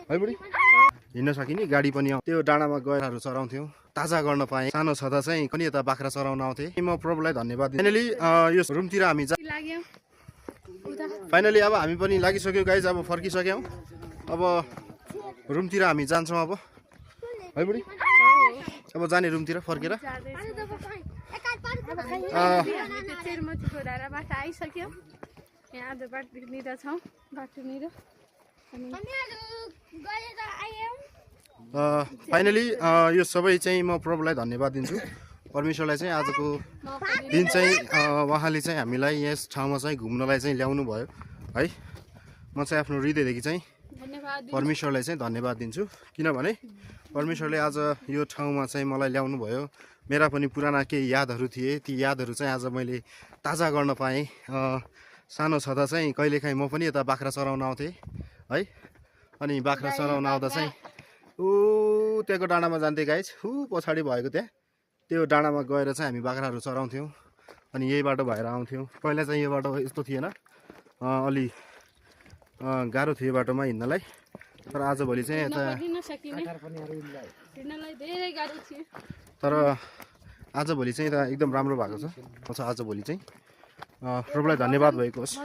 है बुढी हिँड्न सकिने गाडी पनि त्यो डाँडामा गएर चराउँथ्यौँ ताजा गर्न पाएँ सानो छँदा चाहिँ पनि यता बाख्रा चराउन आउँथेँ म प्रभुलाई धन्यवाद दिन्छु फाइनली यो रुमतिर हामी फाइनली अब हामी पनि लागिसक्यौँ गाइज अब फर्किसक्यौँ अब रुमतिर हामी जान्छौँ अब है बुढी अब जाने रुमतिर फर्केर आइसक्यो यहाँ आज बाटोनिर छौँ बाटोनिर फाइनली यो सबै चाहिँ म प्रभुलाई धन्यवाद दिन्छु परमेश्वरलाई चाहिँ आजको दिन चाहिँ उहाँले चाहिँ हामीलाई यस ठाउँमा चाहिँ घुम्नलाई चाहिँ ल्याउनु भयो है म चाहिँ आफ्नो हृदयदेखि चाहिँ परमेश्वरलाई चाहिँ धन्यवाद दिन्छु किनभने परमेश्वरले आज यो ठाउँमा चाहिँ मलाई ल्याउनु भयो मेरा पनि पुराना केही यादहरू थिए ती यादहरू चाहिँ आज मैले ताजा गर्न पाएँ सानो छँदा चाहिँ कहिलेकाहीँ म पनि यता बाख्रा चराउन आउँथेँ है अनि बाख्रा चराउन आउँदा चाहिँ ऊ त्यहाँको डाँडामा जान्थेँ गाइज पछाडि भएको त्यहाँ त्यो डाँडामा गएर चाहिँ हामी बाख्राहरू चराउँथ्यौँ अनि यही बाटो भएर आउँथ्यौँ पहिला चाहिँ यो बाटो यस्तो थिएन अलि गाह्रो थियो बाटोमा हिँड्नलाई तर आजभोलि चाहिँ यता तर आजभोलि चाहिँ यता एकदम राम्रो भएको छ आजभोलि चाहिँ प्रभुलाई धन्यवाद भएको होस्।